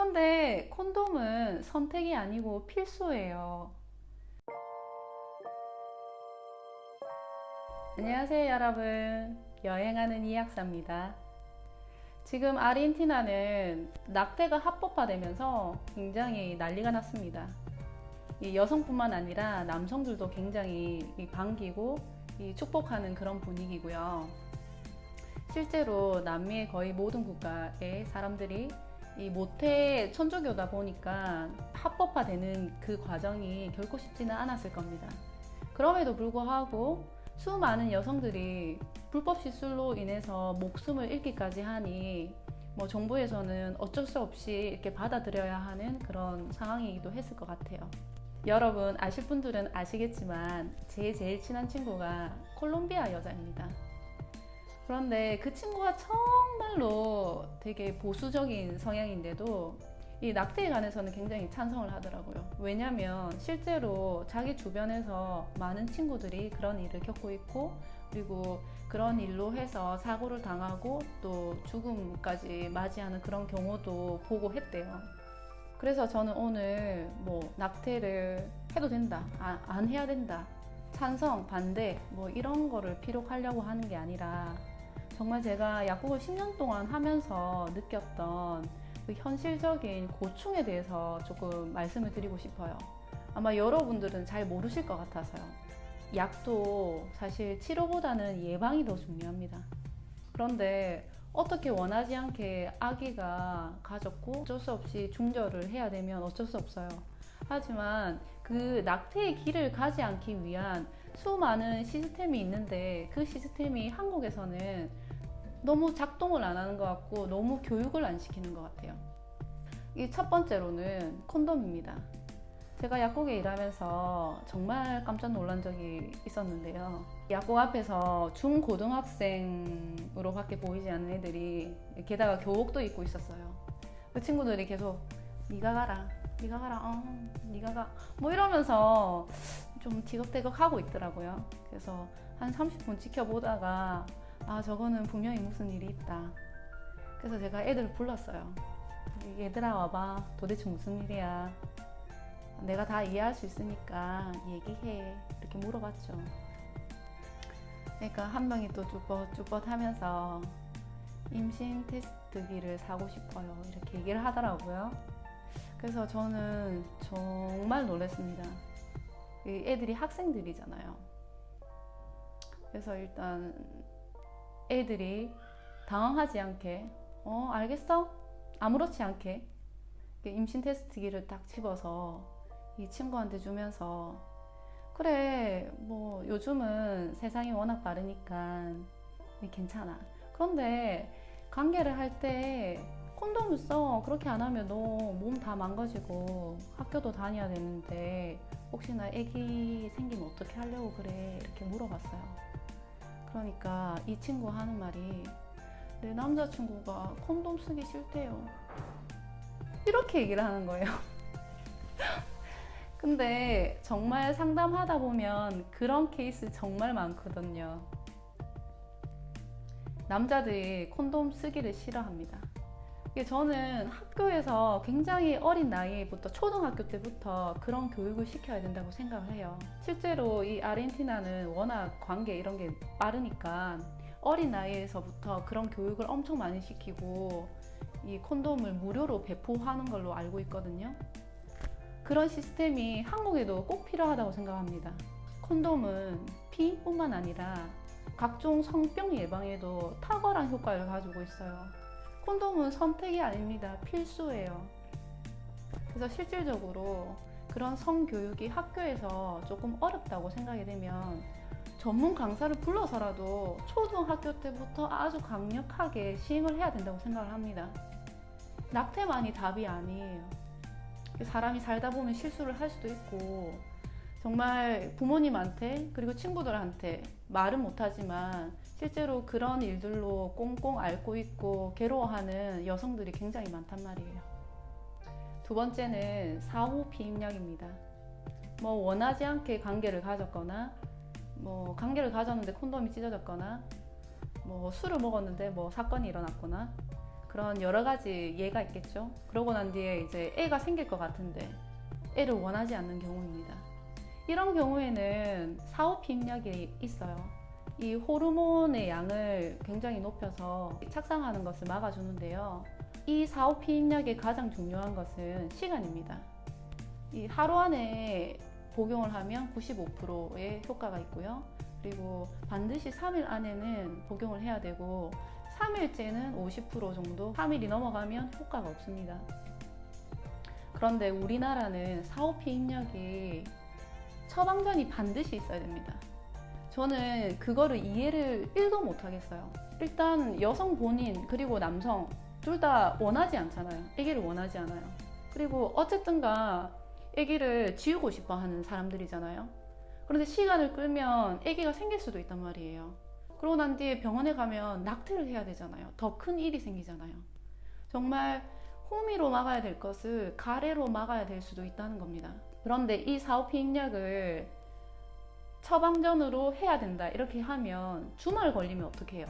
그런데 콘돔은 선택이 아니고 필수예요. 안녕하세요, 여러분. 여행하는 이학사입니다. 지금 아르헨티나는 낙태가 합법화되면서 굉장히 난리가 났습니다. 이 여성뿐만 아니라 남성들도 굉장히 반기고 축복하는 그런 분위기고요. 실제로 남미의 거의 모든 국가의 사람들이 이 모태 천주교다 보니까 합법화되는 그 과정이 결코 쉽지는 않았을 겁니다. 그럼에도 불구하고 수많은 여성들이 불법 시술로 인해서 목숨을 잃기까지 하니 정부에서는 어쩔 수 없이 이렇게 받아들여야 하는 그런 상황이기도 했을 것 같아요. 여러분 아실 분들은 아시겠지만 제 제일 친한 친구가 콜롬비아 여자입니다. 그런데 그 친구가 정말로 되게 보수적인 성향인데도 이 낙태에 관해서는 굉장히 찬성을 하더라고요. 왜냐면 실제로 자기 주변에서 많은 친구들이 그런 일을 겪고 있고, 그리고 그런 일로 해서 사고를 당하고 또 죽음까지 맞이하는 그런 경우도 보고 했대요. 그래서 저는 오늘 낙태를 해도 된다, 안 해야 된다, 찬성, 반대 이런 거를 피력하려고 하는 게 아니라 정말 제가 약국을 10년 동안 하면서 느꼈던 그 현실적인 고충에 대해서 조금 말씀을 드리고 싶어요. 아마 여러분들은 잘 모르실 것 같아서요. 약도 사실 치료보다는 예방이 더 중요합니다. 그런데 어떻게 원하지 않게 아기가 가졌고 어쩔 수 없이 중절을 해야 되면 어쩔 수 없어요. 하지만 그 낙태의 길을 가지 않기 위한 수많은 시스템이 있는데 그 시스템이 한국에서는 너무 작동을 안 하는 것 같고 너무 교육을 안 시키는 것 같아요. 이 첫 번째로는 콘돔입니다. 제가 약국에 일하면서 정말 깜짝 놀란 적이 있었는데요. 약국 앞에서 중고등학생으로 밖에 보이지 않는 애들이 게다가 교복도 입고 있었어요. 그 친구들이 계속 네가 가라, 네가 가라, 네가 가 이러면서 좀 티격태격 하고 있더라고요. 그래서 한 30분 지켜보다가 저거는 분명히 무슨 일이 있다. 그래서 제가 애들을 불렀어요. 얘들아 와봐, 도대체 무슨 일이야. 내가 다 이해할 수 있으니까 얘기해, 이렇게 물어봤죠. 그러니까 한 명이 또 쭈뼛쭈뼛 하면서 임신 테스트기를 사고 싶어요, 이렇게 얘기를 하더라고요. 그래서 저는 정말 놀랐습니다. 애들이 학생들이잖아요. 그래서 일단 애들이 당황하지 않게 알겠어? 아무렇지 않게 임신 테스트기를 딱 집어서 이 친구한테 주면서 그래 요즘은 세상이 워낙 빠르니까 괜찮아. 그런데 관계를 할 때 콘돔을 써. 그렇게 안 하면 너 몸 다 망가지고 학교도 다녀야 되는데 혹시나 애기 생기면 어떻게 하려고 그래, 이렇게 물어봤어요. 그러니까 이 친구 하는 말이 내 남자친구가 콘돔 쓰기 싫대요, 이렇게 얘기를 하는 거예요. 근데 정말 상담하다 보면 그런 케이스 정말 많거든요. 남자들이 콘돔 쓰기를 싫어합니다. 저는 학교에서 굉장히 어린 나이부터 초등학교 때부터 그런 교육을 시켜야 된다고 생각을 해요. 실제로 이 아르헨티나는 워낙 관계 이런 게 빠르니까 어린 나이에서부터 그런 교육을 엄청 많이 시키고 이 콘돔을 무료로 배포하는 걸로 알고 있거든요. 그런 시스템이 한국에도 꼭 필요하다고 생각합니다. 콘돔은 피뿐만 아니라 각종 성병 예방에도 탁월한 효과를 가지고 있어요. 콘돔은 선택이 아닙니다. 필수예요. 그래서 실질적으로 그런 성교육이 학교에서 조금 어렵다고 생각이 되면 전문 강사를 불러서라도 초등학교 때부터 아주 강력하게 시행을 해야 된다고 생각을 합니다. 낙태만이 답이 아니에요. 사람이 살다 보면 실수를 할 수도 있고 정말 부모님한테 그리고 친구들한테 말은 못하지만 실제로 그런 일들로 꽁꽁 앓고 있고 괴로워하는 여성들이 굉장히 많단 말이에요. 두 번째는 사후 피임약입니다. 원하지 않게 관계를 가졌거나 관계를 가졌는데 콘돔이 찢어졌거나 술을 먹었는데 사건이 일어났거나 그런 여러 가지 예가 있겠죠. 그러고 난 뒤에 이제 애가 생길 것 같은데 애를 원하지 않는 경우입니다. 이런 경우에는 사오피 입력이 있어요. 이 호르몬의 양을 굉장히 높여서 착상하는 것을 막아주는데요. 이 사오피 입력의 가장 중요한 것은 시간입니다. 이 하루 안에 복용을 하면 95%의 효과가 있고요. 그리고 반드시 3일 안에는 복용을 해야 되고 3일째는 50% 정도, 3일이 넘어가면 효과가 없습니다. 그런데 우리나라는 사오피 입력이 처방전이 반드시 있어야 됩니다. 저는 그거를 이해를 1도 못 하겠어요. 일단 여성 본인 그리고 남성 둘 다 원하지 않잖아요. 아기를 원하지 않아요. 그리고 어쨌든가 아기를 지우고 싶어 하는 사람들이잖아요. 그런데 시간을 끌면 아기가 생길 수도 있단 말이에요. 그러고 난 뒤에 병원에 가면 낙태를 해야 되잖아요. 더 큰 일이 생기잖아요. 정말 호미로 막아야 될 것을 가래로 막아야 될 수도 있다는 겁니다. 그런데 이 사오피 입력을 처방전으로 해야 된다 이렇게 하면 주말 걸리면 어떻게 해요?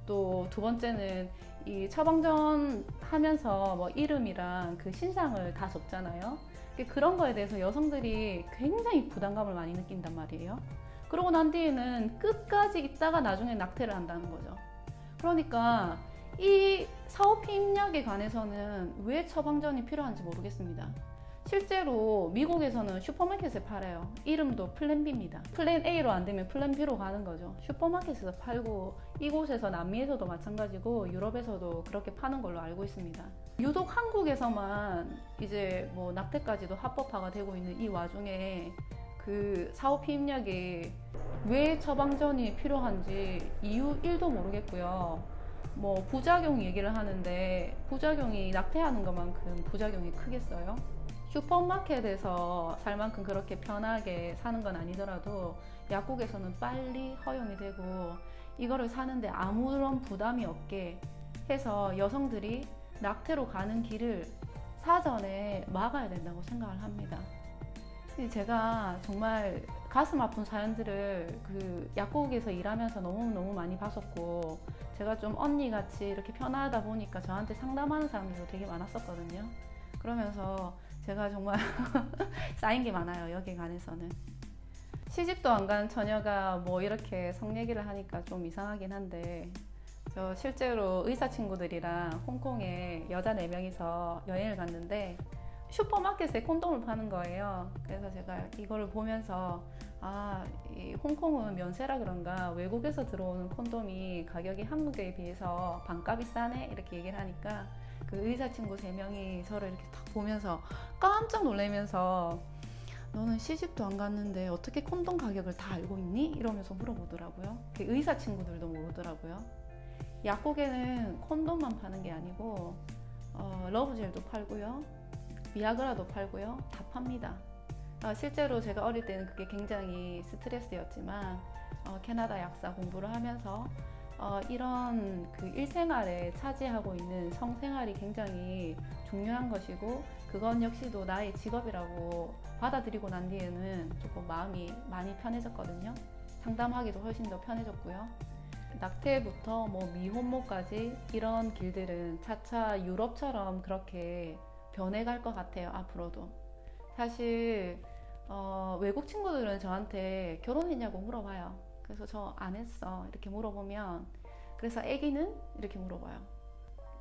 또 두 번째는 이 처방전 하면서 뭐 이름이랑 그 신상을 다 적잖아요. 그런 거에 대해서 여성들이 굉장히 부담감을 많이 느낀단 말이에요. 그러고 난 뒤에는 끝까지 있다가 나중에 낙태를 한다는 거죠. 그러니까 이 사오피 입력에 관해서는 왜 처방전이 필요한지 모르겠습니다. 실제로 미국에서는 슈퍼마켓에 팔아요. 이름도 플랜 B입니다. 플랜 A로 안 되면 플랜 B로 가는 거죠. 슈퍼마켓에서 팔고 이곳에서 남미에서도 마찬가지고 유럽에서도 그렇게 파는 걸로 알고 있습니다. 유독 한국에서만 이제 뭐 낙태까지도 합법화가 되고 있는 이 와중에 그 사오피 입력이 왜 처방전이 필요한지 이유 1도 모르겠고요. 뭐 부작용 얘기를 하는데 부작용이 낙태하는 것만큼 부작용이 크겠어요? 슈퍼마켓에서 살 만큼 그렇게 편하게 사는 건 아니더라도 약국에서는 빨리 허용이 되고 이거를 사는데 아무런 부담이 없게 해서 여성들이 낙태로 가는 길을 사전에 막아야 된다고 생각을 합니다. 제가 정말 가슴 아픈 사연들을 그 약국에서 일하면서 너무너무 많이 봤었고 제가 좀 언니같이 이렇게 편하다 보니까 저한테 상담하는 사람들도 되게 많았었거든요. 그러면서 제가 정말 쌓인 게 많아요. 여기에 관해서는. 시집도 안 간 처녀가 뭐 이렇게 성 얘기를 하니까 좀 이상하긴 한데 저 실제로 의사 친구들이랑 홍콩에 여자 4명이서 여행을 갔는데 슈퍼마켓에 콘돔을 파는 거예요. 그래서 제가 이거를 보면서 이 홍콩은 면세라 그런가 외국에서 들어오는 콘돔이 가격이 한국에 비해서 반값이 싸네 이렇게 얘기를 하니까 그 의사 친구 3명이 저를 이렇게 딱 보면서 깜짝 놀라면서 너는 시집도 안 갔는데 어떻게 콘돔 가격을 다 알고 있니? 이러면서 물어보더라고요. 그 의사 친구들도 모르더라고요. 약국에는 콘돔만 파는 게 아니고 러브젤도 팔고요. 비아그라도 팔고요. 다 팝니다. 실제로 제가 어릴 때는 그게 굉장히 스트레스였지만 캐나다 약사 공부를 하면서 이런 그 일생활에 차지하고 있는 성생활이 굉장히 중요한 것이고 그건 역시도 나의 직업이라고 받아들이고 난 뒤에는 조금 마음이 많이 편해졌거든요. 상담하기도 훨씬 더 편해졌고요. 낙태부터 뭐 미혼모까지 이런 길들은 차차 유럽처럼 그렇게 변해갈 것 같아요. 앞으로도. 사실 외국 친구들은 저한테 결혼했냐고 물어봐요. 그래서 저 안 했어 이렇게 물어보면 그래서 아기는? 이렇게 물어봐요.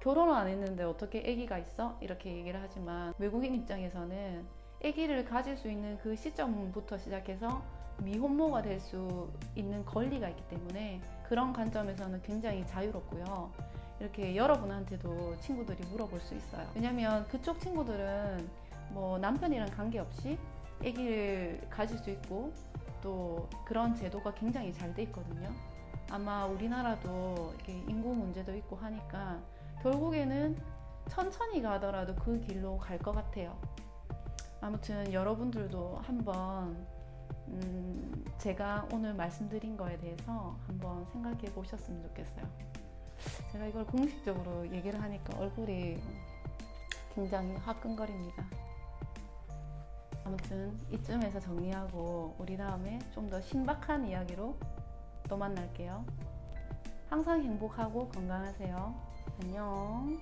결혼을 안 했는데 어떻게 아기가 있어? 이렇게 얘기를 하지만 외국인 입장에서는 아기를 가질 수 있는 그 시점부터 시작해서 미혼모가 될 수 있는 권리가 있기 때문에 그런 관점에서는 굉장히 자유롭고요. 이렇게 여러분한테도 친구들이 물어볼 수 있어요. 왜냐면 그쪽 친구들은 뭐 남편이랑 관계없이 아기를 가질 수 있고 또 그런 제도가 굉장히 잘 돼 있거든요. 아마 우리나라도 이렇게 인구 문제도 있고 하니까 결국에는 천천히 가더라도 그 길로 갈 것 같아요. 아무튼 여러분들도 한번 제가 오늘 말씀드린 거에 대해서 한번 생각해 보셨으면 좋겠어요. 제가 이걸 공식적으로 얘기를 하니까 얼굴이 굉장히 화끈거립니다. 아무튼 이쯤에서 정리하고 우리 다음에 좀 더 신박한 이야기로 또 만날게요. 항상 행복하고 건강하세요. 안녕.